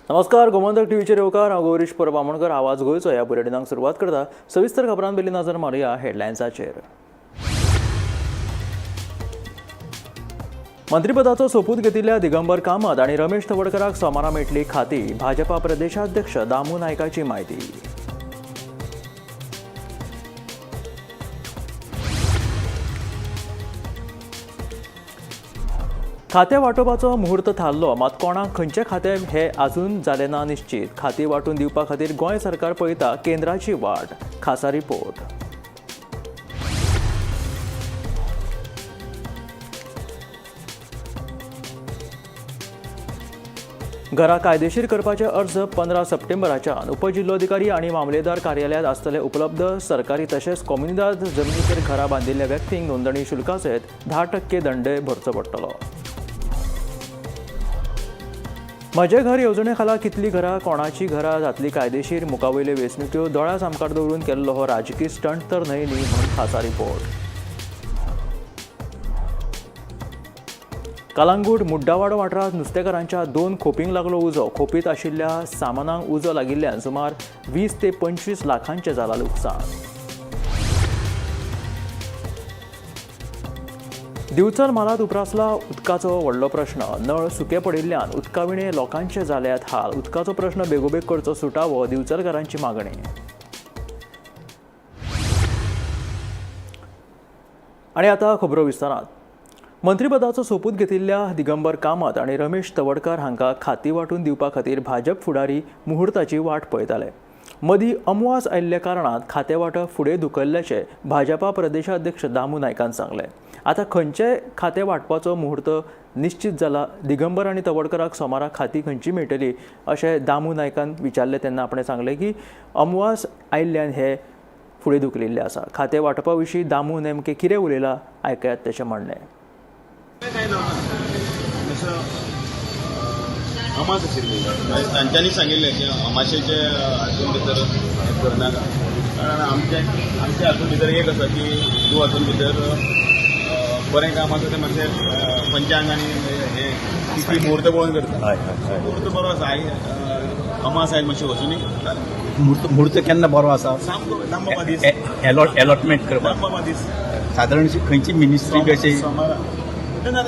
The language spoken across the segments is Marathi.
नमस्कार, गोमंतक टीव्हीचेर येवकार. हांव गौरीश परबामणकर. आवाज गोंयचो ह्या बुलेटिनाक सुरवात करता. सविस्तर खबरांत बेली नजर मारुया हेडलायन्साचेर. मंत्रिपदाचो सोपूत घेतिल्ल्या दिगंबर कामत आनी रमेश तवडकराक सोमारा मेळटली खाती. भाजपा प्रदेशाध्यक्ष दामू नायकाची म्हायती. खातें वांटोवपाचो मुहूर्त थारलो, मात कोणाक खंयचें खातें हें अजून जालें ना निश्चित. खातीं वांटून दिवपा खातीर गोंय सरकार पळयता केंद्राची वाट. खासा रिपोर्ट. घरां कायदेशीर करपाचे अर्ज 15 सप्टेंबराच्यान उपजिल्लोधिकारी आनी मामलेदार कार्यालयांत आसतले उपलब्ध. सरकारी तशेंच कॉम्युनिदाद जमनीचेर घरां बांदिल्ल्या व्यक्तींक नोंदणी शुल्का सयत 10% दंड भरचो पडटलो. म्हजे घर येवजणे खाला कितलीं घरां, कोणाची घरां जातली कायदेशीर, मुखावयल्यो वेंचणुक्यो दोळ्या सामकार दवरून केल्लो हो राजकीय स्टंट तर न्हय न्ही, म्हणून खासा रिपोर्ट. कलंगूट मुड्डावाडो वाठारांत नुस्तेकारांच्या 2 खोपींक लागलो उजो. खोपीत आशिल्ल्या सामानांक उजो लागिल्ल्यान सुमार 20 ते 25 लाखांचें जालां लुकसाण. दिवचल म्हालात उप्रासला उदकाचो व्हडलो प्रश्न. नळ सुके पडिल्ल्यान उदकाविणे लोकांचे जाल्यात हाल. उदकाचो प्रश्न बेगोबेग करचो सुटावो, दिवचलकारांची मागणी. आनी आतां खबरो विस्तारांत. मंत्रिपदाचो सोपूत घेतिल्ल्या दिगंबर कामत आनी रमेश तवडकर हांकां खातीं वांटून दिवपा खातीर भाजप फुडारी मुहूर्ताची वाट पळयताले. मदीं अमवास आयिल्ल्या कारणान खातें वांटप फुडें धुकल्ल्याचें भाजपा प्रदेशाध्यक्ष दामू नायकान सांगलें. आतां खंयचें खातें वांटपाचो मुहूर्त निश्चित जाला. दिगंबर आनी तवडकराक सोमारा खातीं खंयची मेळटली अशें दामू नायकान विचारलें तेन्ना आपणें सांगलें की अमवास आयिल्ल्यान हें फुडें धुकलिल्लें आसा. खातें वांटपा विशीं दामू नेमकें कितें उलयलां आयकयात तेचें म्हणणें. अमास आशिल्ली तांच्यांनी सांगिल्लें की अमाशेचे हातूंत भितर करनाका, कारण आमचे हातूंत भितर एक आसा की तूं हातूंत भितर बरें काम आसा तें मातशें पंचांग आनी हे तिथी मुहूर्त पळोवन करता. मुहूर्त बरो आसा. अमास आयज मातशें वचूनी मुहूर्त केन्ना बरो आसा? सामको दामबाबा दीस अलॉटमेंट करपाक दामबाबा दीस सादारण खंयची मिनिस्ट्री कशी तुमकां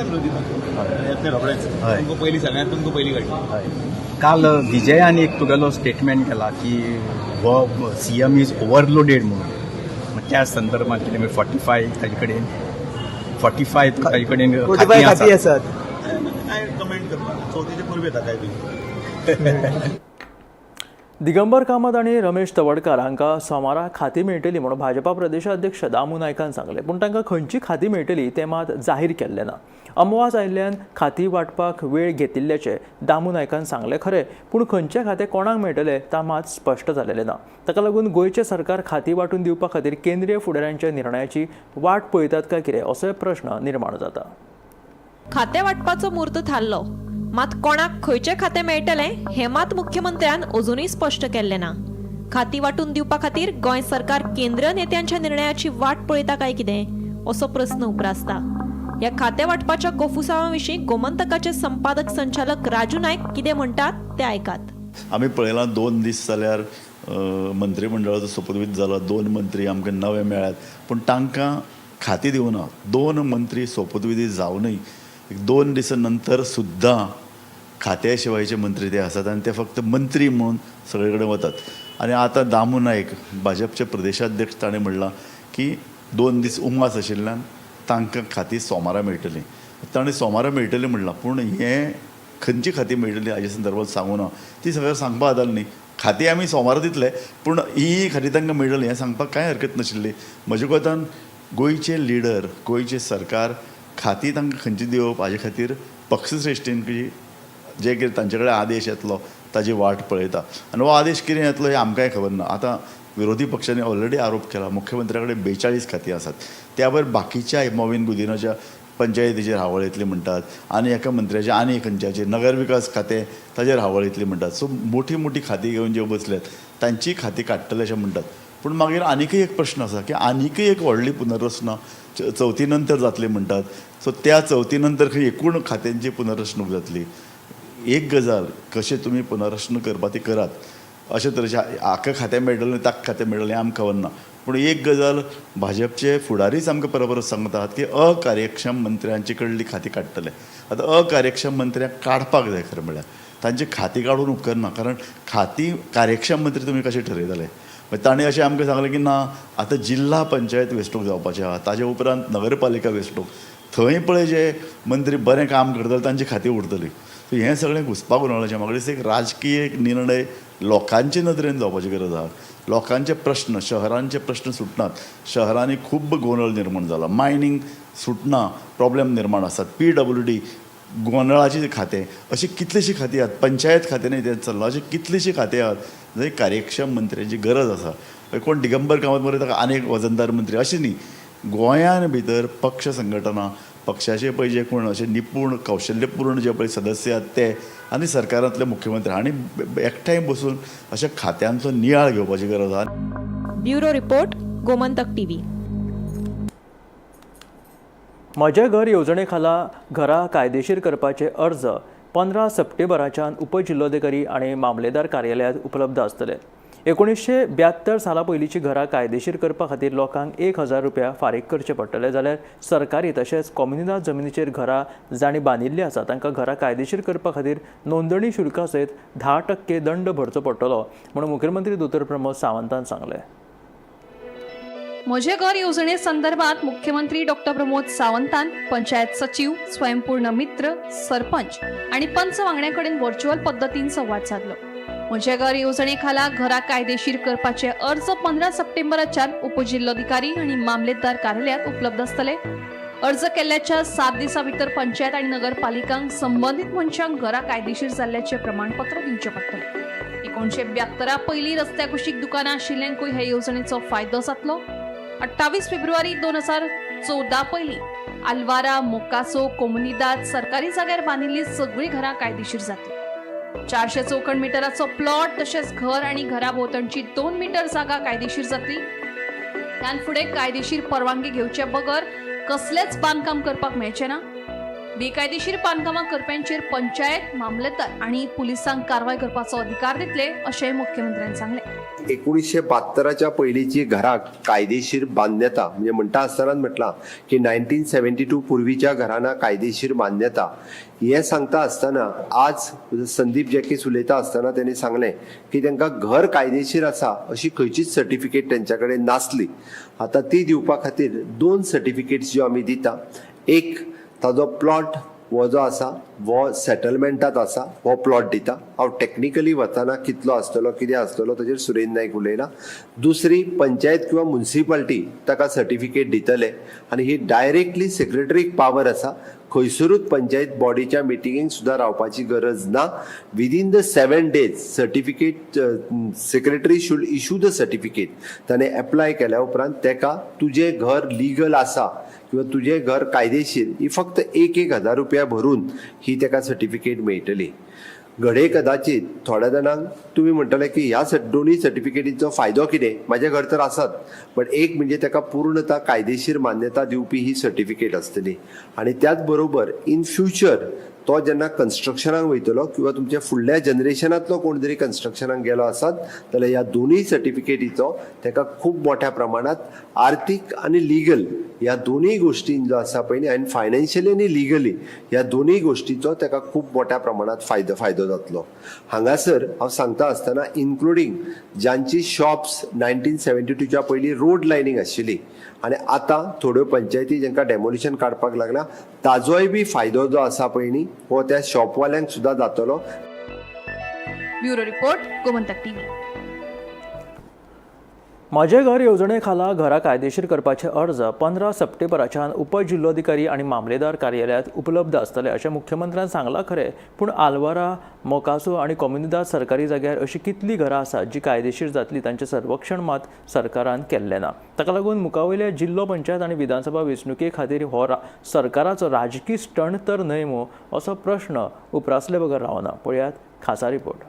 पयलीं सगळ्यांत तुमकां पयलीं घडली. काल विजयान एक तुगेलो स्टेटमेंट केला की हो सीएम इज ओव्हरलोडेड म्हणून. त्या संदर्भात कितें 45 ताजे कडेन 45 ताजे कडेन खातीं आसात. काय कमेंट करपाक चवथीचे पूर्वी येता काय बी. दिगंबर कामत आनी रमेश तवडकर हांकां सोमारा खातीं मेळटली म्हणून भाजपा प्रदेशाध्यक्ष दामू नायकान सांगलें. पूण तांकां खंयची खातीं मेळटली तें मात जाहीर केल्लें ना. अमवास आयिल्ल्यान खातीं वांटपाक वेळ घेतिल्ल्याचें दामू नायकान सांगलें खरें, पूण खंयचें खातें कोणाक मेळटलें तां मात स्पश्ट जालेलें ना. ताका लागून गोंयचें सरकार खातीं वांटून दिवपा खातीर केंद्रीय फुडाऱ्यांच्या निर्णयाची वाट पळयतात काय कितें असोय प्रश्न निर्माण जाता. खातें वांटपाचो मुहूर्त थारलो, मात कोणाक खंयचें खातें मेळटलें हें मात मुख्यमंत्र्यान अजुनूय स्पश्ट केल्लें ना. खातीं वांटून दिवपा खातीर गोंय सरकार केंद्र नेत्यांच्या निर्णयाची वाट पळयता काय कितें असो प्रस्न उप्रासता. ह्या खातें वांटपाच्या गोफुसावा विशीं गोमंतकाचे संपादक संचालक राजू नायक कितें म्हणटात तें आयकात. आमी पळयलां 2 दीस जाल्यार मंत्रिमंडळाचो सोपूतवीत जालो. 2 मंत्री आमकां नवे मेळ्ळ्यात, पूण तांकां खातीं दिवना. 2 मंत्री सोपूतविधी जावनय 2 दिसां नंतर सुद्दां खात्या शिवायचे मंत्री ते आसात आनी ते फक्त मंत्री म्हणून सगळे कडेन वतात. आनी आतां दामू नायक भाजपचे प्रदेशाध्यक्ष ताणें म्हणलां की 2 दीस उमास आशिल्ल्यान तांकां खातीं सोमारा मेळटलीं. ताणें सोमारा मेळटलीं म्हणलां, पूण हें खंयची खातीं मेळटलीं हाजे संदर्भांत सांगूं ना. ती सगळें सांगपा जाताली न्ही. खातीं आमी सोमारा दितले, पूण ही खातीं तांकां मेळटलीं हें सांगपाक कांय हरकत नाशिल्ली. म्हजे कोतान गोंयचे लिडर, गोंयचे सरकार खातीं तांकां खंयची दिवप हाजे खातीर पक्षश्रेश्ठीन जे कितें तांचे कडेन आदेश येतलो ताजी वाट पळयता. आनी हो आदेश कितें येतलो हें आमकांय खबर ना. आतां विरोधी पक्षांनी ऑलरेडी आरोप केला मुख्यमंत्र्या कडेन 42 खातीं आसात. त्या भायर बाकीच्या मोवीन गुदिनाच्या पंचायतीचेर हावळ येतली म्हणटात, आनी एका मंत्र्याचेर आनी खंयच्याचेर नगर विकास खातें ताचेर हावळ येतली म्हणटात. सो मोठी मोठी खातीं घेवन जे बसल्यात तांची खातीं काडटले अशें म्हणटात. पूण मागीर आनीकय एक प्रश्न आसा की आनीकय एक व्हडली पुनर्रचना चवथी नंतर जातली म्हणटात. सो त्या चवथी नंतर खंय एकूण खात्यांची पुनर्रचणूक जातली. एक गजाल कशें तुमी पुनर्रचना करपा ती करात, अशे तरेचे हाका खातें मेळटलें ताका खातें मेळटलें आमकां खबर ना. पूण एक गजाल भाजपचे फुडारीच आमकां परत सांगतात की अकार्यक्षम मंत्र्यांची कडली खातीं काडटले. आतां अकार्यक्षम मंत्र्यांक काडपाक जाय खरें म्हळ्यार, तांची खातीं काडून उपकारना, कारण खातीं कार्यक्षम मंत्री तुमी कशें ठरयतले. मागीर ताणें अशें आमकां सांगलें की ना आतां जिल्हा पंचायत वेंचणूक जावपाचें आहा, ताजे उपरांत नगरपालिका वेंचणूक, थंय पळय जे मंत्री बरें काम करतले तांची खातीं उरतलीं. सो हें सगळें घुसपागोंदळाचें. म्हाका दिसता एक राजकीय निर्णय लोकांचे नदरेन जावपाची गरज आहा. लोकांचे प्रश्न, शहरांचे प्रश्न सुटनात. शहरांनी खूब गोंधळ निर्माण जाला, मायनींग सुटना, प्रॉब्लेम निर्माण आसात, PWD गोंधळाची खातें, अशी कितलीशीं खातीं आहात, पंचायत खातें न्ही तें चल्लां, अशी कितलीशीं खातीं आहात जंय कार्यक्षम मंत्र्यांची गरज आसा. कोण दिगंबर कामत मरे ताका आनीक वजनदार मंत्री अशें न्ही. गोंयान भितर पक्ष संघटना, पक्षाचे पळय जे कोण अशे निपूण कौशल्यपूर्ण जे पळय सदस्य आहेत ते आनी सरकारांतले मुख्यमंत्री हांणी एकठांय बसून अशा खात्यांचो नियाळ घेवपाची गरज आहा. Bureau report, Gomantak TV. म्हजें घर येवजणे खाला घरां कायदेशीर करपाचे अर्ज 15 सप्टेंबराच्यान उपजिल्लोधिकारी आनी मामलेदार कार्यालयांत उपलब्ध आसतले. 1972 साला पयलींची घरां कायदेशीर करपा खातीर लोकांक 1000 रुपया फारीक करचे पडटले, जाल्यार सरकारी तशेंच कॉम्युनिदाद जमनीचेर घरां जांणी बांदिल्लीं आसा तांकां घरां कायदेशीर करपा खातीर नोंदणी शुल्का सयत 10% दंड भरचो पडटलो म्हणून मुखेलमंत्री दोतोर प्रमोद सावंतान सांगलें. म्हजे घर येवजणे संदर्भात मुख्यमंत्री डॉक्टर प्रमोद सावंतान पंचायत सचिव, स्वयंपूर्ण मित्र, सरपंच आणि पंच वांगड्यांकडेन व्हर्च्युअल पद्दतीन संवाद साधलो. म्हजे घर येवजणे खाला घरां कायदेशीर करपाचे अर्ज 15 सप्टेंबराच्यान उपजिल्लोधिकारी आणि मामलेदार कार्यालयात उपलब्ध आसतले. अर्ज केल्ल्याच्या 7 दिसां भितर पंचायत आणि नगरपालिकांक संबंधित मनशांक घरां कायदेशीर जाल्ल्याचे प्रमाणपत्र दिवचे पडटले. 1972 पयलीं रस्त्या कुशीक दुकानां आशिल्ल्यांकूय हे येवजणेचो फायदो जातलो. 28 फेब्रुवारी 2014 पयलीं आल्वारा, मोकासो, कोमुनिदाद सरकारी जाग्यार बांदिल्लीं सगळीं घरां कायदेशीर जातली. 400 चौखण मिटराचो प्लॉट तशेंच घर आनी घरा भोंवतणची 2 मीटर जागा कायदेशीर जातली. त्यान फुडें कायदेशीर परवानगी घेवचे बगर कसलेच बांदकाम करपाक मेळचें ना. बेकायदेशीर बांदकामां करप्यांचेर पंचायत, मामलेदार आनी पुलिसांक कारवाय करपाचो अधिकार दितले अशेंय मुख्यमंत्र्यांनी सांगलें. 1972 पयलींची घरां कायदेशीर मान्यता म्हणजे म्हणटा आसतना म्हटलां की 1972 पूर्वीच्या घरांना कायदेशीर मान्यता हे सांगता आसतना आज संदीप जॅकीस उलयता आसतना त्यांनी सांगलें की तांकां घर कायदेशीर आसा अशी खंयचीच सर्टिफिकेट तेंच्या कडेन नासली. आतां ती दिवपा खातीर 2 सर्टिफिकेट्स ज्यो आमी दिता. एक ताजो प्लॉट हो जो आसा हो सेटलमेंटात आसा हो प्लॉट दिता. हांव टेक्निकली वतना कितलो आसतलो कितें आसतलो ताजेर सुरेंद्र नायक उलयला. दुसरी पंचायत किंवा म्युनिसिपालिटी ताका सर्टिफिकेट दितले आनी ही डायरेक्टली सेक्रेटरीक पावर आसा. खंयसरूच पंचायत बॉडीच्या मिटिंगेक सुद्दां रावपाची गरज ना. Within the 7 days certificate secretary should issue the certificate. ताणें एप्लाय केल्या उपरांत तेका तुजें घर लिगल आसा किंवा तुजें घर कायदेशीर ही फक्त 1,000 रुपया भरून ही तेका सर्टिफिकेट मेळटली. घडये कदाचित थोड्या जाणांक तुम्ही म्हणटले की ह्या दोन्ही सर्टिफिकेटीचो फायदो कितें, म्हाजें घर तर आसात, पण एक म्हणजे ताका पूर्णता कायदेशीर मान्यता दिवपी ही सर्टिफिकेट आसतली. आनी त्याच बरोबर इन फ्युचर तो जेन्ना कन्स्ट्रक्शनाक वयतलो किंवा तुमच्या फुडल्या जनरेशनांतलो कोण जरी कन्स्ट्रक्शनाक गेलो आसात जाल्यार ह्या दोन्ही सर्टिफिकेटीचो ताका खूब मोठ्या प्रमाणात आर्थीक आनी लिगल ह्या दोन्ही गोष्टीं जो आसा पळय न्ही, आनी फायनान्शियली आनी लिगली ह्या दोन्ही गोष्टींचो ताका खूब मोठ्या प्रमाणात फायदो जातलो. हांगासर हांव सांगता आसतना इन्क्लुडींग जांची शॉप्स 1972च्या पयलीं रोड लायनींग आशिल्ली आनी आतां थोड्यो पंचायती जांकां डेमोलिशन काडपाक लागला ताजोय बी फायदो जो आसा पळय न्ही हो त्या शॉपवाल्यांक सुद्दां जातलो. Bureau report, Gomantak TV. म्हजे घर येवजणे खाला घरां कायदेशीर करपाचे अर्ज 15 सप्टेंबराच्यान उपजिल्लोधिकारी आनी मामलेदार कार्यालयांत उपलब्ध आसतले अशें मुख्यमंत्र्यान सांगलां. खरें, पूण आल्वारा, मोकासो आनी कॉम्युनिदाद सरकारी जाग्यार अशीं कितलीं घरां आसात जी कायदेशीर जातली तांचें सर्वेक्षण मात सरकारान केल्लें ना. ताका लागून मुखावयल्या जिल्लो पंचायत आनी विधानसभा वेंचणुके खातीर हो सरकाराचो राजकी स्टंट तर न्हय मो असो प्रश्न उपरासले बगर रावना. पळयात खासा रिपोर्ट.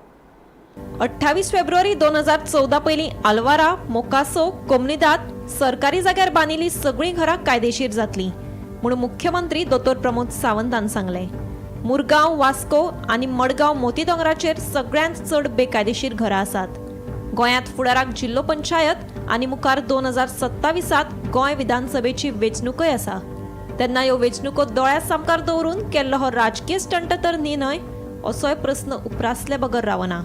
28 फेब्रुवारी 2014 पयलीं आल्वारा, मोकासो, कोमुनिदाद सरकारी जाग्यार बांदिल्लीं सगळीं घरां कायदेशीर जातलीं म्हणून मुख्यमंत्री दोतोर प्रमोद सावंतान सांगलें. मुरगांव, वास्को आनी मडगांव मोती दोंगराचेर सगळ्यांत चड बेकायदेशीर घरां आसात. गोंयांत फुडाराक जिल्लो पंचायत आनी मुखार 2027त गोंय विधानसभेची वेंचणूकय आसा. तेन्ना ह्यो वेंचणुको दोळ्या सामकार दवरून केल्लो हो राजकीय स्टंट तर न्हय असोय प्रस्न उप्रासले बगर रावना.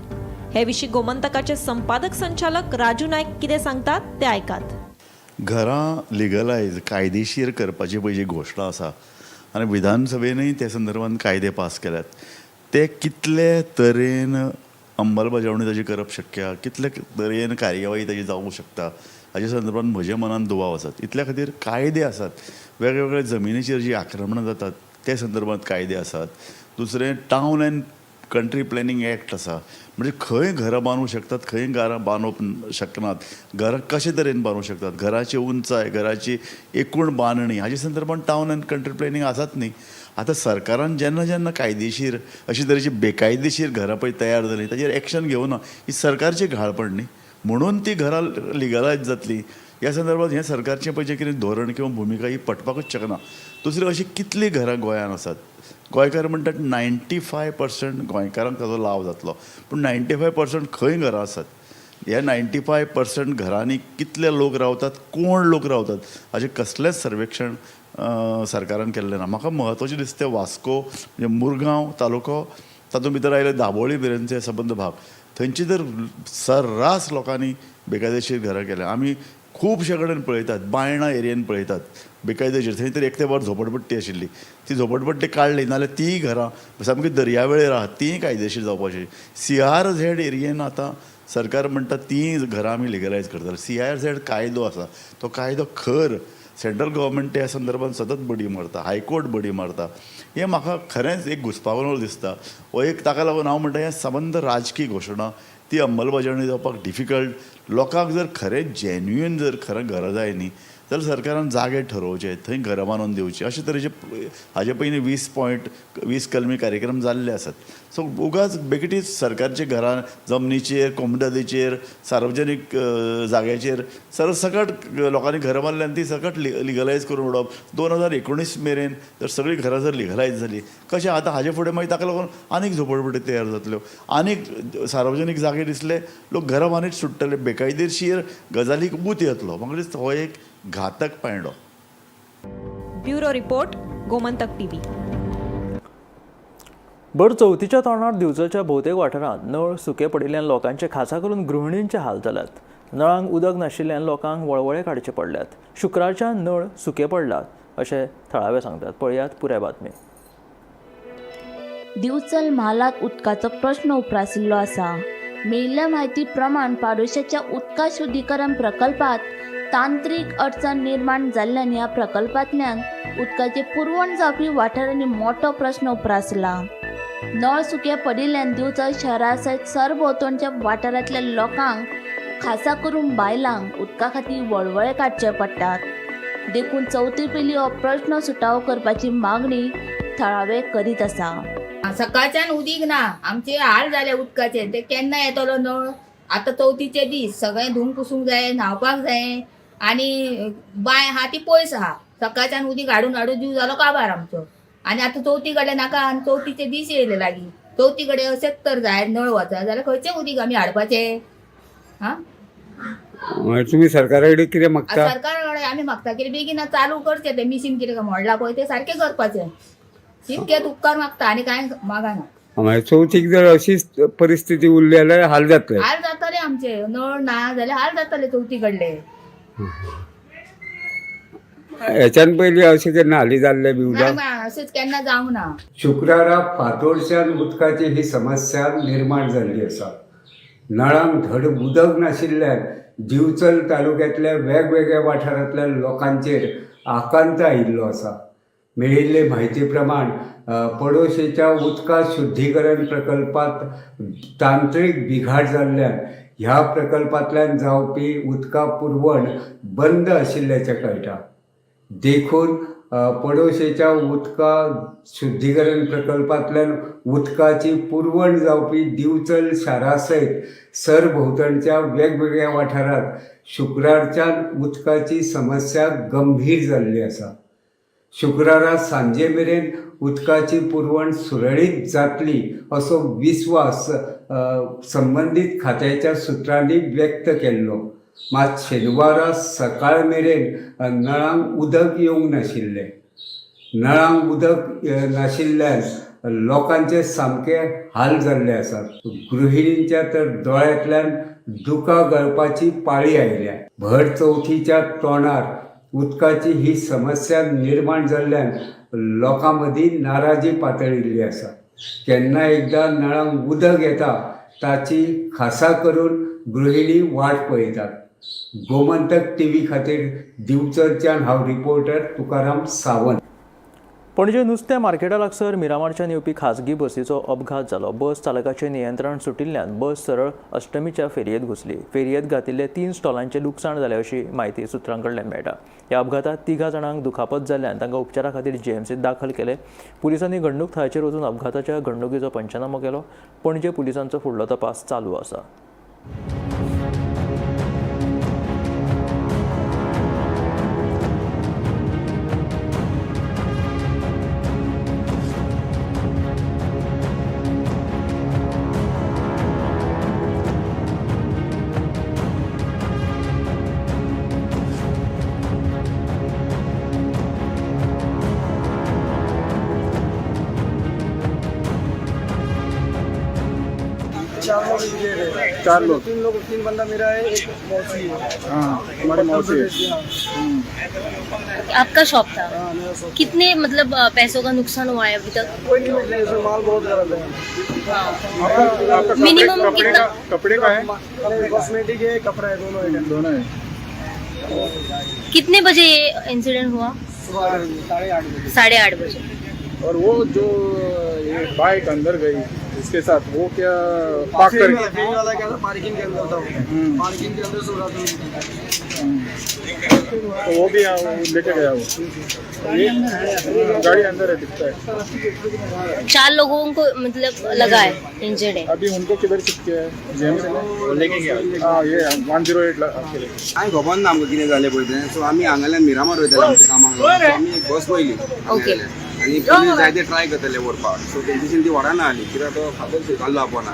हे विशीं गोमंतकाचे संपादक संचालक राजू नायक कितें सांगतात ते आयकात. घरां लिगलायज कायदेशीर करपाची पळय जी घोशणा आसा आनी विधानसभेनूय ते संदर्भांत कायदे पास केल्यात, ते कितले तरेन अंमलबजावणी ताची करप शक्य, कितले तरेन कार्यवाही ताची जावंक शकता हाच्या संदर्भांत म्हज्या मनान दुबाव आसात. इतल्या खातीर कायदे आसात. वेगवेगळ्या जमिनीचेर जी आक्रमणां जातात ते संदर्भांत कायदे आसात. दुसरें town end country planning act आसा, म्हणजे खंय घरां बांदूंक शकतात, खंय घरां बांदूंक शकनात, घरां कशे तरेन बांदूंक शकतात, घराची उंचाय, घराची एकूण बांदणी हाच्या संदर्भांत टावन एंड कंट्री प्लॅनिंग आसात न्ही. आतां सरकारान जेन्ना जेन्ना कायदेशीर अशे तरेची बेकायदेशीर घरां पळय तयार जालीं ताचेर एक्शन घेवना, ही सरकारची घाळपण न्ही. म्हणून ती घरां लिगलायज जातली ह्या संदर्भांत हें सरकारचें पळय जें कितें धोरण किंवा भुमिका ही पटपाकूच शकना. दुसरी अशी कितलीं घरां गोंयांत आसात, गोंयकार म्हणटात 95% गोंयकारांक ताचो लाव जातलो, पूण 95% खंय घरां आसात, ह्या 95% घरांनी कितले लोक रावतात, कोण लोक रावतात हाचें कसलेंच सर्वेक्षण सरकारान केल्लें ना. म्हाका म्हत्वाचें दिसता वास्को म्हणजे मुरगांव तालुको, तातूंत भितर आयले दाबोळी मेरेनचे सबंद भाग, थंयची तर सर्रास लोकांनी बेकायदेशीर घरां केल्या. आमी खुबशे कडेन पळयतात, बायणा एरियेन पळयतात बेकायदेशीर, थंय तर एक ते वर झोपडपट्टी आशिल्ली, ती झोपडपट्टी काडली नाल्यार तीय घरां सामकी दर्यावेळेर आहात तीय कायदेशीर जावपाची. CRZ एरियेन आतां सरकार म्हणटा तीय घरां आमी लिगलायज करतले. CRZ कायदो आसा, तो कायदो खर सेंट्रल गव्हर्मेंट ह्या संदर्भांत सतत बडी मारता, हायकोर्ट बडी मारता. हें म्हाका खरेंच एक घुसपागोंदळ दिसता. हो एक ताका लागून हांव म्हणटा हें सबंद राजकीय घोशणा ती अंमलबजावणी जावपाक डिफिकल्ट. लोकांक जर खरें जेन्युइन जर खरें घरां जाय न्ही जाल्यार सरकारान जागे ठरोवचे, थंय घरां बांदून दिवची. अशे तरेचे हाजे पयलीं 20 कलमी कार्यक्रम जाल्ले आसात. सो उगाच बेगिटीच सरकारचे घरां जमनीचेर, कोमदादीचेर, सार्वजनीक जाग्याचेर सरसकट लोकांनी घरां बांदली आनी ती सकट लिगलायज करून उडोवप. 2019 मेरेन जर सगळीं घरां जर लिगलायज जाली कशें आतां हाजे फुडें मागीर ताका लागून आनीक झोपडपट्टी तयार जातल्यो, आनीक सार्वजनीक जागे दिसले, लोक घरां बांदीत सुट्टले, बेकायदेशीर गजालीक मूत येतलो. म्हाका दिसता हो एक घातक पायंडो. Bureau report, Gomantak TV. भर चवथीच्या तोंडार दिवचलच्या भोवतेक वाठारांत नळ सुके पडिल्ल्यान लोकांचे खासा करून गृहिणींचे हाल जाल्यात. नळांक उदक नाशिल्ल्यान लोकांक वळवळे काडचे पडल्यात. शुक्रारच्यान नळ सुके पडलात अशें थळावे सांगतात. पळयात पुराय बातमी. दिवचल म्हालात उदकाचो प्रश्न उप्रासिल्लो आसा. मेळिल्ल्या म्हायती प्रमाण पाडोश्याच्या उदका शुद्धीकरण प्रकल्पात तांत्रीक अडचण निर्माण जाल्ल्यान ह्या प्रकल्पांतल्यान उदकाचे पुरवण जावपी वाठारांनी मोठो प्रश्न उप्रासला. नळ सुके पडिल्ल्यान दिवचल शहरा सयत सरभोंवतणच्या वाठारांतल्या लोकांक खासा करून बायलांक उदका खातीर वळवळे काडचे पडटात. देखून चवथी पयलीं हो प्रश्न सुटावो करपाची मागणी थळावे करीत आसा. सकाळच्यान उदीक ना, आमचे हाल जाले उदकाचे. ते केन्ना येतलो नळ? आतां चवथीचे दीस, सगळें धुवन पुसूंक जाय, न्हावपाक जाय, आनी बांय आहा ती पयस आहा. सकाळच्यान उदीक हाडून हाडून जीव जालो काबार आमचो. आनी आतां चवथी कडेन नाका, आनी चवथीचे दीस येयले लागीं. चवथी कडेन अशेंच तर जाय नळ वचा जाल्यार खंयचें उदीक आमी हाडपाचें? हा, तुम्ही सरकारा कडेन कितें मागता? सरकारा कडेन आमी मागता कितें बेगीन चालू करचें तें मिशीन कितें मोडला पळय तें सारकें करपाचें. इतकेच उपकार मागता आनी कांय मागना. चवथीक जर अशीच परिस्थिती उरली जाल्यार हाल जातले. हाल जातले आमचे. नळ ना जाल्यार हाल जातले चवथी कडले. हेच्यान पयलीं अशें केन्ना हाली जाल्ले बी उदक? अशेंच केन्ना जावंक ना. शुक्रारा फातोरच्यान उदकाची ही समस्या निर्माण जाल्ली आसा. नळांक धड उदक नाशिल्ल्यान दिवचल तालुक्यांतल्या वेगवेगळ्या वाठारांतल्या लोकांचेर आकांत आयिल्लो आसा. मेळिल्ले म्हायती प्रमाण पडोशेच्या उदका शुद्धीकरण प्रकल्पात तांत्रीक बिघाड जाल्ल्यान ह्या प्रकल्पांतल्यान जावपी उदका पुरवण बंद आशिल्ल्याचें कळटा. देखून पडोशेच्या उदका शुद्धीकरण प्रकल्पांतल्यान उदकाची पुरवण जावपी दिवचल शारा सयत सरभोंवतणच्या वेगवेगळ्या वाठारांत शुक्रारच्यान उदकाची समस्या गंभीर जाल्ली आसा. शुक्रारा सांजे मेरेन उदकाची पुरवण सुरळीत जातली असो विस्वास संबंधीत खात्याच्या सुत्रांनी व्यक्त केल्लो. मात शेनवारा सकाळ मेरेन नळांक उदक येवंक नाशिल्लें. नळांक उदक नाशिल्ल्यान लोकांचे सामके हाल जाल्ले आसात. गृहिणींच्या तर दोळ्यांतल्यान दुकां गळपाची पाळी आयल्या. भर चवथीच्या तोंडार उदकाची ही समस्या निर्माण जाल्ल्यान लोकां मदीं नाराजी पातळिल्ली आसा. केन्ना एकदां नळांक उदक येता ताची खासा करून गृहिणी वाट पळयतात. गोमंतक TV खातीर दिवचलच्यान हांव रिपोर्टर तुकाराम सावंत. पणजे नुस्तें मार्केटा लागसार मिरामारच्यान येवपी खाजगी बसीचो अपघात जालो. बस चालकाचें नियंत्रण सुटिल्ल्यान बस सरळ अष्टमीच्या फेरयेत घुसली. फेरयेत घातिल्ले 3 स्टॉलांचें लुकसाण जालें अशी माहिती सुत्रां कडल्यान मेळटा. ह्या अपघातांत 3 जाणांक दुखापत जाल्ल्यान तांकां उपचारा खातीर GMCत दाखल केले. पुलिसांनी घडणूक थळाचेर वचून अपघाताच्या घडणुकीचो पंचनामो केलो. पणजे पुलिसांचो फुडलो तपास चालू आसा. चार लोग 3 बंदा मेरा है, एक मौसी है। हाँ, हमारी मौसी है। आपका शॉप था? हाँ, मेरा शॉप। कितने मतलब पैसों का नुकसान हुआ है अभी तक? कोई नहीं मतलब इसमें माल बहुत गलत है। आपका मिनिमम कितना? कपड़े का है, कॉस्मेटिक है, कपड़ा है, दोनों है। दोनों है। कितने बजे ये इंसिडेंट हुआ? सुबह 8:30 बजे। 8:30 बजे। और वो जो ये बाइक अंदर गई इसके साथ, वो क्या पार्क कर पार्किंग के अंदर था। पार्किंग के अंदर सो रहा था, तो वो भी लेके गया। वो ये गाड़ी अंदर है, दिखता है। 4 लोगों को मतलब लगा है, इंजर्ड है। अभी उनको किधर शिफ्ट किया है? जेएमसी लेके गया। हाँ, ये 108 आपके हांवें खबर ना आमकां कितें जालें पळय तें. सो आमी हांगाल्यान मिरामार वयताले आमच्या कामाक लागून. सो आमी एक बस पयली ओके. आनी पुलीस जायते ट्राय करताले व्हरपाक. सो तेंची ती व्हराना आली, कित्याक तो फातर घाल्लो आपोवना.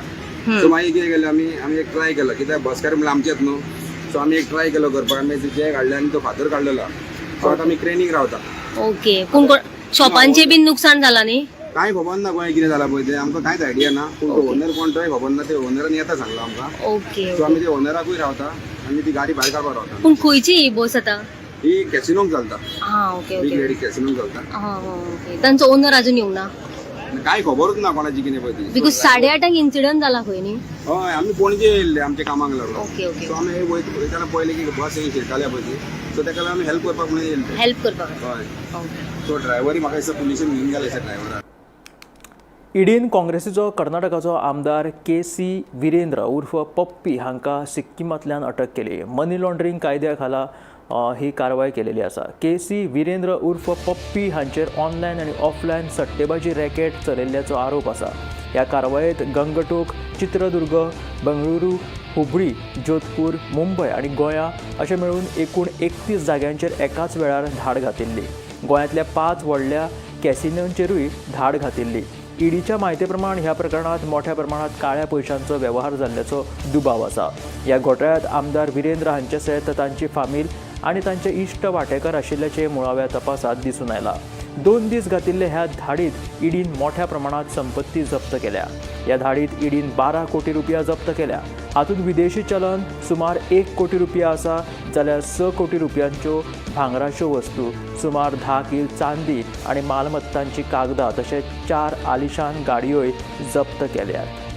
सो मागीर कितें केलें आमी एक ट्राय केलो, कित्याक बसकार म्हणल्यार आमचेच न्हू. सो आमी एक ट्राय केलो करपाक. आमी जे काडले आनी तो फातर काडलेलो. सो आतां आमी ट्रेनिंग रावता. ओके. कोण शॉपांचे बीन नुकसान जाला न्ही? कांय खबर ना गोंय कितें जालां पळय तें. आमकां कांयच आयडिया ना. पूण तो ओनर कोण तोय खबर ना. ते ओनरान येता सांगला आमकां. ओके. सो आमी ते ओनराकूय रावता आनी ती गाडी भायर काडपाक रावता. पूण खंयची ही बस आता? ही कॅसिनोक चलता. हां, ओके बिग ओके. लेडी कॅसिनोक चलता. हां, ओके. तांचो ओनर अजून येवंक ना? कांय खबरूच ना कोणाची कितें पळय ती. बिकॉज 8:30 इन्सिडंट जाला खंय न्ही? हय, आमी पणजे येयल्ले आमच्या कामाक लागून. Okay okay. सो आमी वयताना पयलें की बस येवन शिरकाल्या पळय ती. सो ताका लागून आमी हेल्प करपाक म्हणून येयल्ले. हेल्प करपाक? हय. ओके. सो ड्रायव्हरी म्हाका दिसता पुलिशेन घेवन गेले ड्रायव्हराक. ईडीन काँग्रेसीचो कर्नाटकाचो आमदार KC विरेंद्र उर्फ पप्पी हांकां सिक्कीमांतल्यान अटक केली. मनी लॉन्ड्रींग कायद्या खाला ही कारवाय केलेली आसा. KC विरेंद्र उर्फ पप्पी हांचेर ऑनलायन आनी ऑफलायन सट्टेबाजी रॅकेट चलयिल्ल्याचो आरोप आसा. ह्या कारवायेंत गंगटोक, चित्रदुर्ग, बंगळुरू, हुबळी, जोधपूर, मुंबय आनी गोंया अशें मेळून एकूण 31 जाग्यांचेर एकाच वेळार धाड घातिल्ली. गोंयांतल्या 5 व्हडल्या कॅसिनोंचेरूय धाड घातिल्ली. ईडीच्या म्हायती प्रमाण ह्या प्रकरणात मोठ्या प्रमाणात काळ्या पयशांचो वेव्हार जाल्ल्याचो दुबाव आसा. ह्या घोटाळ्यांत आमदार विरेंद्र हांचे सयत तांची फामील आनी तांचे इश्ट वांटेकार आशिल्ल्याचे मुळाव्या तपासात दिसून आयला. 2 दीस घातिल्ले ह्या धाडीत ईडीन मोठ्या प्रमाणात संपत्ती जप्त केल्या. ह्या धाडीत ईडीन 12 कोटी रुपया जप्त केल्या. हातूंत विदेशी चलन सुमार 1 कोटी रुपया आसा, जाल्यार 6 कोटी रुपयांच्यो भांगराच्यो वस्तू, सुमार 10 किल चांदी आनी मालमत्तांची कागदां तशेंच 4 आलिशान गाडयोय जप्त केल्यात.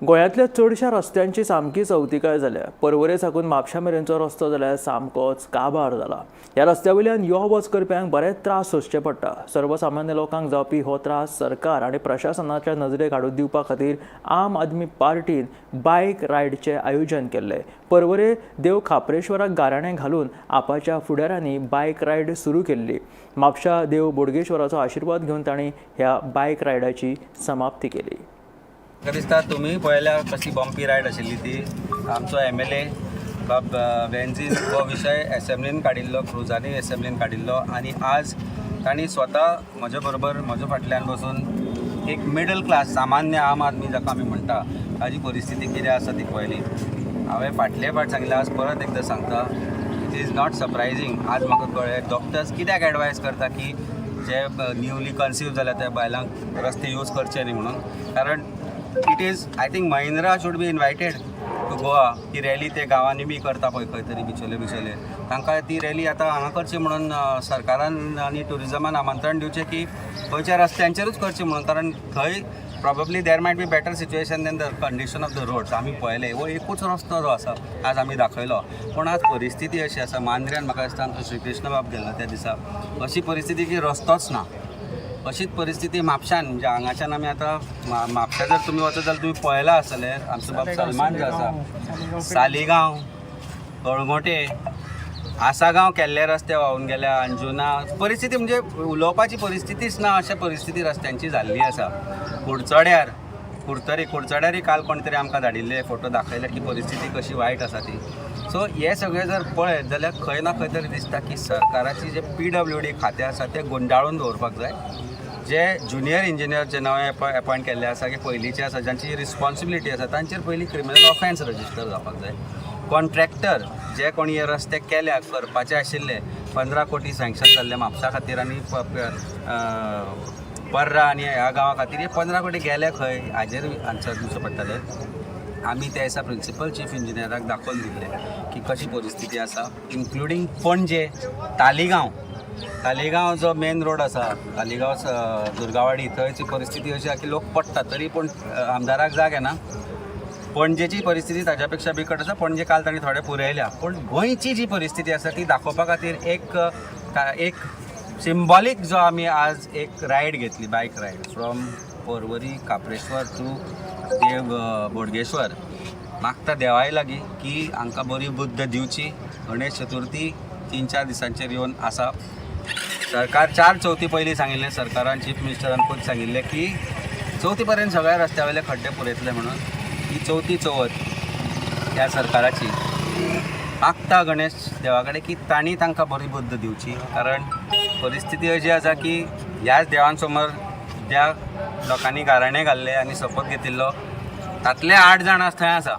गोंयांतल्या चडशा रस्त्यांची सामकी चवथीकाय जाल्या. पर्वरे साकून म्हापशा मेरेनचो रस्तो जाल्यार सामकोच काबार जाला. ह्या रस्त्या वयल्यान यो वच करप्यांक बरेच त्रास सोंसचे पडटा. सर्वसामान्य लोकांक जावपी हो त्रास सरकार आनी प्रशासनाच्या नजरेक हाडून दिवपा खातीर आम आदमी पार्टीन बायक रायडचे आयोजन केल्ले. पर्वरे देव खापरेश्वराक गाराणें घालून आपाच्या फुडाऱ्यांनी बायक रायड सुरू केल्ली. म्हापशा देव बोडगेश्वराचो आशिर्वाद घेवन तांणी ह्या बायक रायडाची समाप्ती केली. म्हाका दिसता तुमी पळयल्या कशी बॉम्पी रायड आशिल्ली ती. आमचो MLA बेन्झीन हो विशय एसेंब्लीन काडिल्लो, क्रुजांनी एसेंब्लीन काडिल्लो आनी आज तांणी स्वता म्हजे बरोबर म्हज्या फाटल्यान बसून एक मिडल क्लास सामान्य आम आदमी जाका आमी म्हणटा ताजी परिस्थिती कितें आसा ती पळयली. हांवें फाटले फावट सांगलें, आज परत एकदां सांगता, इट इज नॉट सरप्रायझींग. आज म्हाका कळ्ळें डॉक्टर्स कित्याक एडवायज करता की जे न्यूली कन्सीव जाल्या त्या बायलांक रस्ते यूज करचे न्ही म्हणून. कारण it is I think Mahindra should be invited to Goa. ती रॅली ते गांवांनी बी करता पळय खंय तरी बिचोले तांकां ती रॅली आतां हांगा करची म्हणून सरकारान आनी ट्युरिजमान आमंत्रण दिवचें की खंयच्या रस्त्यांचेरूच करची म्हणून. कारण थंय probably there might be better situation than the condition of the roads. आमी पळयले वो एकूच रस्तो जो आसा आज आमी दाखयलो, पूण आज परिस्थिती अशी आसा. मांद्र्यान म्हाका दिसता आमचो श्री कृष्ण बाब गेल्लो त्या दिसा, अशी परिस्थिती की रस्तोच ना. अशीच परिस्थिती म्हापशान, म्हणजे हांगाच्यान आमी आतां म्हापशा जर तुमी वचत जाल्यार तुमी पळयला आसतले आमचो बाब सलमान जो आसा, सालिगांव, कळंगोटे, आसागांव केल्ले रस्ते व्हांवून गेल्या, अंजुना. परिस्थिती म्हणजे उलोवपाची परिस्थितीच ना अशा परिस्थिती रस्त्यांची जाल्ली आसा. कुडचड्यार कुडचड्यारय काल कोण तरी आमकां धाडिल्ले फोटो दाखयले की परिस्थिती कशी वायट आसा ती. सो हे सगळें जर पळयत जाल्यार खंय ना खंय तरी दिसता की सरकाराची जे PWD खातें आसा तें गुंडाळून दवरपाक जाय. जे ज्युनियर इंजिनियर जे नवे अपॉयंट केल्ले आसा की पयलींचे आसा, जांची रिस्पॉन्सिबिलिटी आसा तांचेर पयलीं क्रिमिनल ऑफेन्स रजिस्टर जावपाक जाय. कॉन्ट्रॅक्टर जे कोणी हे रस्ते केल्या करपाचे आशिल्ले, 15 कोटी सँक्शन जाल्ले म्हापसा खातीर आनी पर्रा आनी ह्या गांवा खातीर, हे 15 कोटी गेले खंय हाजेर आन्सर दिवचो पडटलें. आमी त्या दिसा प्रिंसिपल चीफ इंजिनियराक दाखोवन दिल्ले की कशी परिस्थिती आसा, इन्क्लुडींग पणजे, तालिगांव जो मेन रोड आसा, तालिगांव दुर्गावाडी, थंयची परिस्थिती अशी आसा की लोक पडटा तरी पूण आमदाराक जाग येना. पणजेची परिस्थिती ताच्या पेक्षा बिकट आसा. पणजे काल तांणी थोडे पुरयल्या, पूण गोंयची जी परिस्थिती आसा ती दाखोवपा खातीर एक सिंबॉलीक जो आमी आज एक रायड घेतली, बायक रायड फ्रॉम पर्वरी काप्रेश्वर टू देव बोडगेश्वर. मागता देवाय लागीं की हांकां बरी बुद्ध दिवची. गणेश चतुर्थी 3-4 दिसांचेर येवन आसा. सरकार 4 चवथी पयलीं सांगिल्लें, सरकारान चीफ मिनिस्टरान पयलीं सांगिल्लें की चवथी पर्यंत सगळ्या रस्त्या वयले खड्डे पुरयतले म्हणून. ही चवथी चवथ ह्या सरकाराची. मागता गणेश देवा कडेन की तांणी तांकां बरी बुद्ध दिवची. कारण परिस्थिती अशी आसा की ह्याच देवान समोर ज्या लोकांनी गाराणें घाल्ले आनी शपथ घेतिल्लो तातले 8 जाण थंय आसा.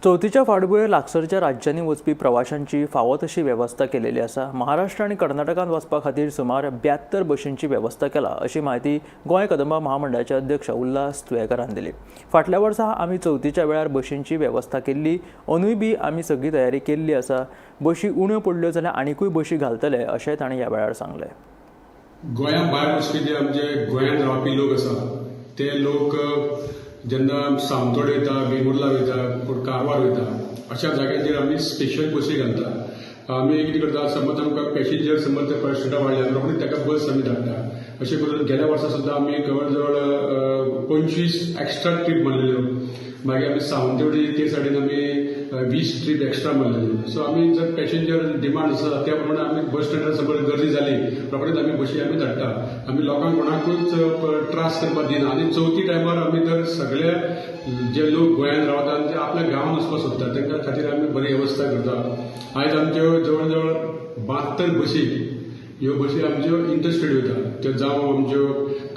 चवथीच्या फाटभुंयेर लागसरच्या राज्यांनी वचपी प्रवाशांची फावो तशी वेवस्था केलेली आसा. महाराष्ट्र आनी कर्नाटकांत वचपा खातीर सुमार 72 बशींची वेवस्था केला अशी माहिती गोंय कदंबा महामंडळाचे अध्यक्ष उल्हास तुयेकारान दिली. फाटल्या वर्सा आमी चवथीच्या वेळार बशींची वेवस्था केल्ली, अंदूय बी आमी सगळी तयारी केल्ली आसा. बशी उण्यो पडल्यो जाल्यार आनीकूय बशी घालतले अशें तांणी ह्या वेळार सांगलें. गोंया भायर वचपी जे आमचे गोंयांत रावपी लोक आसा ते लोक जेन्ना सावंतवाडी वयता, वेंगुर्ला वयता, कारवार वयता, अशा जाग्यांचेर आमी स्पेशल बसी घालता. आमी कितें करता, समज आमकां पॅसेंजर समज ते पर्संटा वाडल्या रोखडीच ताका बस आमी धाडटा. अशें करून गेल्या वर्सा सुद्दां आमी जवळ 25 एक्स्ट्रा ट्रीप मारलेल्यो. मागीर आमी सावंतवाडी ते सायडीन आमी 20 ट्रीप एक्स्ट्रा मारलेल्यो. सो आमी जर पॅसेंजर डिमांड आसा त्या प्रमाणे आमी बस स्टँडार समज गर्दी जाली रोखडीच आमी बशी आमी धाडटा. आमी लोकांक कोणाकूच त्रास करपाक दिना. आनी चवथी टायमार आमी तर सगळे जे लोक गोंयांत रावता ते आपल्या गांवांत वचपाक सोदता तांच्या खातीर आमी बरी वेवस्था करता. आयज आमच्यो जवळ जवळ 72 बशी ह्यो बसी आमच्यो इंटरस्टेट वयता. त्यो जावं आमच्यो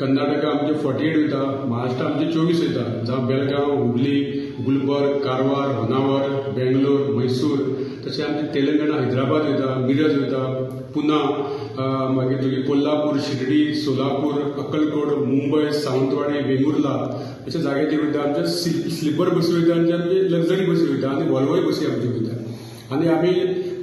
कर्नाटका आमच्यो 48 वयता, महाराष्ट्रा आमच्यो 24 वयता. जावं बेळगांव, हुबली, गुलबर्ग, कारवार, होनावर, बेंगलोर, मैसूर, तशें आमचे तेलंगणा, हैदराबाद वयता, मिरज वयता, पुना, मागीर तुगे कोल्हापूर, शिर्डी, सोलापूर, अक्कलकोट, मुंबय, सावंतवाडी, वेंगुर्ला अशा जाग्याचेर वयता. आमच्या स्लिपर बसी वयता आनी आमचे लक्झरी बसी वयता आनी वॉल्वोय बसी आमच्यो वयता. आनी आमी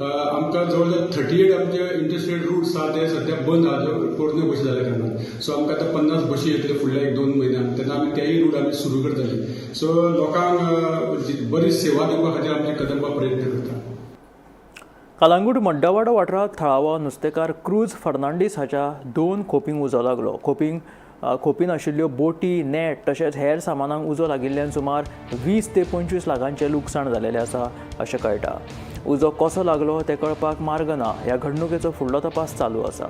आमकां जवळ जवळ 38 आमचे इंटरस्टेट रूट्स आहा ते सध्या बंद आहा पोरण्यो बशी जाल्या कारणान. सो आमकां आतां 50 बशी येतले फुडल्या 1-2 म्हयन्यांत. तेन्ना आमी तेय रूट आमी सुरू करतले. सो लोकांक बरी सेवा दिवपा खातीर आमचे कदंबा प्रयत्न करता. कलांगूट मड्डवाडा वाठारांत थळावो नुस्तेकार क्रूज फर्नांडीस हाच्या 2 खोपींक उजो लागलो. खोपीन आशिल्ल्यो बोटी, नेट तशेंच हेर सामानांक उजो लागिल्ल्यान सुमार 20 ते 25 लाखांचें लुकसाण जाल्लें आसा अशें कळटा. उजो कसो लागलो तें कळपाक मार्ग ना. ह्या घडणुकेचो फुडलो तपास चालू आसा.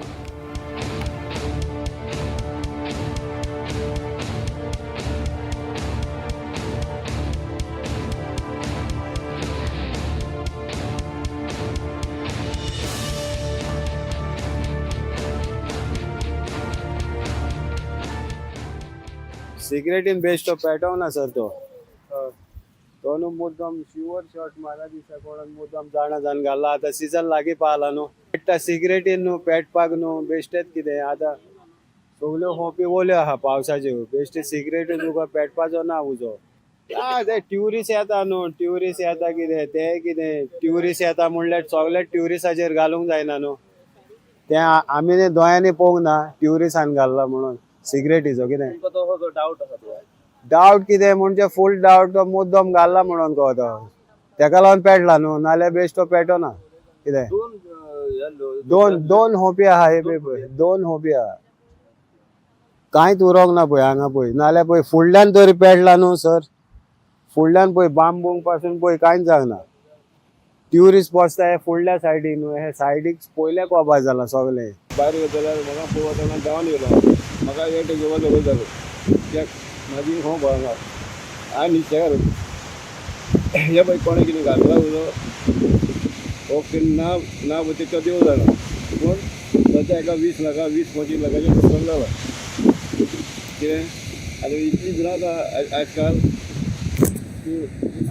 सिगरेटीन बेस्ट तो पेटोंक ना सर तो न्हू मुद्दम शुअर शॉट मारा दिसा कोणाक मुद्दम जाणा जावन घाल्ला. आतां सिजन लागीं पावला न्हू पेट्टा सिगरेटीन न्हू पेटपाक न्हू बेश्टेच कितें आतां सगल्यो खोपी ओल्यो आहा पावसाच्यो. बेश्टे सिगरेटी तुका पेटपाचो ना उजो. ते ट्युरिस्ट येता न्हू ट्युरिस्ट येता कितें ट्युरिस्ट येता म्हणल्यार सगळे ट्युरिस्टाचेर घालूंक जायना न्हू. तें आमी दोळ्यांनी पळोवंक ना ट्युरिस्टान घाल्ला म्हणून सिगरेटीचो कितें डावट कितें म्हणजे फूल डावट तो मुद्दम घाल्ला म्हणून कळटा. तेका लागून पेटला न्हू नाल्यार बेश्ट तो पेटोना. कितें दोन होपी आहा हे पळय 2 होपी आहा. कांयच उरोंक ना पळय हांगा पळय. नाल्यार पळय फुडल्यान तरी पेटला न्हू सर. फुडल्यान पळय बांबूंक पासून पळय कांयच जावना. ट्युरिस्ट बसता हे फुडल्या सायडीक न्हू हे सायडीक पयले कोबार जाला सगळे. भायर वयताल्यार म्हाका पळोवतना डावन येयलो. म्हाका एक घेवन जालो कित्याक म्हाजी हो बळंगा हांवें न्हिदचें हे पळय कोणें कितें घातला उजो ओके ना तेचो देव जाणा. पूण सद्या एका 20 लाखा 20-25 लाखाचें नुकसान जाला. कितें आतां इतली भिरांत आयज काल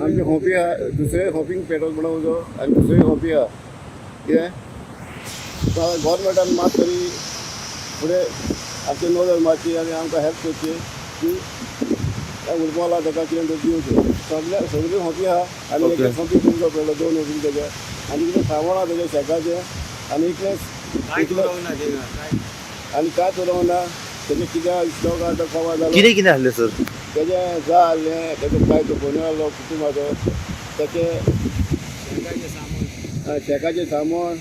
आमचे खोपी आहा दुसरे खोपींक पेटोवंक म्हणून उजो आनी दुसरे खोपी आहा. कितें गव्हर्मेंटान मात तरी फुडें आमचे नोदल मारची आनी आमकां हेल्प करची की उर्माला ताका कितें तरी दिवचें. सगळे खोपी आहा आनी एक खोपी तुमचो पडलो 2 खोपी तेजे आनी कितें सामान आहा तेजे शेकाचें आनी इतलें आनी कांयच उरोंक ना. तेजे कितें स्टॉक आहा तो कवर जालो. कितें आहलें सर तेजें जाय आहलें तेजो काय तो फोन आहलो कुटुंबाचो तेचें शेकाचें सामान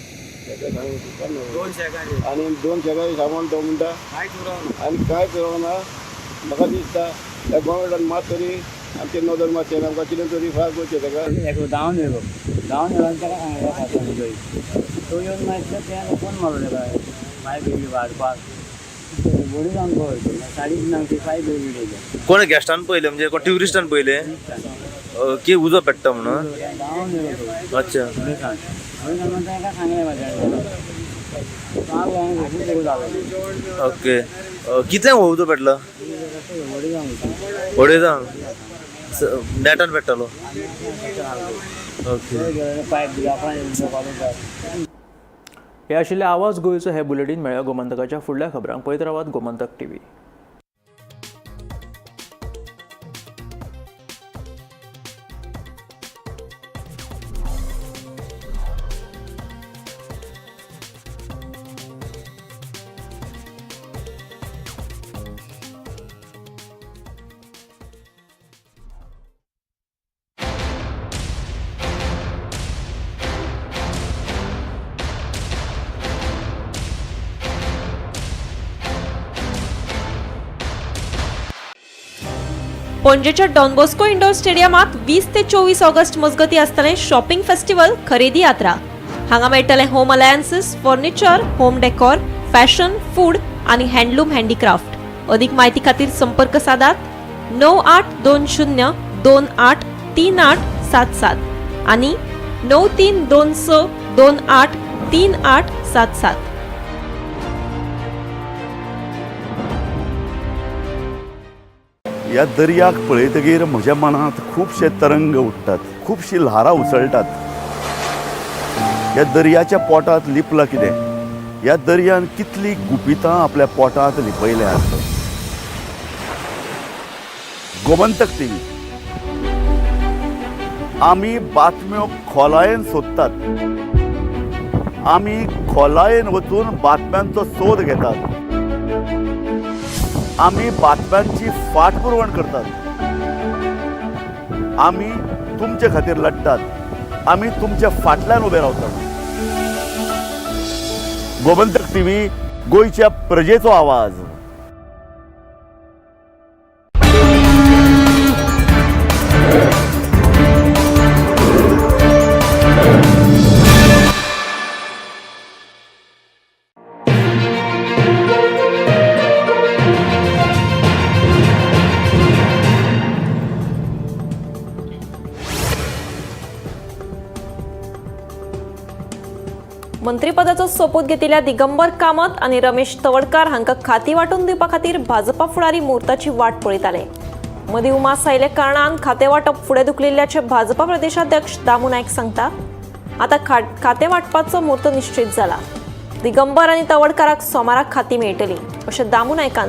आनी 2 शेकाचें सामान तो म्हणटा आनी कांयच उरोंक ना. म्हाका दिसता त्या गव्हर्मेंटान मात तरी आमचे नोदल मातशें आमकां कितें तरी फार करचें तेका धांवन येयलो आनी तेका सांगलें तो येवन मातशें तें फोन मारलो तेका बायक येयली वाडपाक बडी जावन पळय साडी नांगची फायद येयली तेजें. कोण गेस्टान पयले म्हणजे कोण ट्युरिस्टान पयले की उजो पेट्टा म्हणून. धांवन येयलो अच्छा हांवें तेका सांगलें म्हाज्या ओके. कितल्यांक हो उजो पेटलो व्हडे जावन नेटान पेट्टालो. ओके. हे आशिल्ले आवाज गोंयचो हे बुलेटीन मेळ्ळ्या गोमंतकाच्या फुडल्या खबरांक पळयत रावात गोमंतक TV. पणजेच्या डॉन बॉस्को इंडोर स्टेडियमात 20 ते 24 ऑगस्ट मजगती आसतलें शॉपिंग फेस्टिवल खरेदी यात्रा. हांगा मेळटले home alliances, furniture, home decor, fashion, food आनी हँडलूम हँडीक्राफ्ट. अदीक म्हायती खातीर संपर्क सादात 9820 28 3877 आनी 9326 28 3877. ह्या दर्याक पळयतकीर म्हज्या मनांत खुबशे तरंग उठटात, खुबशीं ल्हारां उसळटात. ह्या दर्याच्या पोटांत लिपलां कितें? ह्या दर्यान कितलीं गुपितां आपल्या पोटांत लिपयल्यात. गोमंतक TV आमी बातम्यो खोलायेन सोदतात. आमी खोलायेन वचून बातम्यांचो सोद घेतात, आमी बातम्यांची फाटपुरवण करतात, आमी तुमचे खातीर लढटात, आमी तुमच्या फाटल्यान उबे रावतात. गोमंतक टीव्ही, गोंयच्या प्रजेचो आवाज. मंत्रीपदाचो सोपूत घेतिल्ल्या दिगंबर कामत आणि रमेश तवडकार हांकां खाती वांटून दिवपा खातीर भाजपा फुडारी मुहूर्ताची वाट पळयताले. मदीं उमास आयले कारणान खातें वांटप फुडें धुकलिल्ल्याचे भाजपा प्रदेशाध्यक्ष दामू नायक सांगता. आतां खातें वांटपाचो मुहूर्त निश्चित जाला. दिगंबर आनी तवडकाराक सोमाराक खाती मेळटली अशें दामू नायकान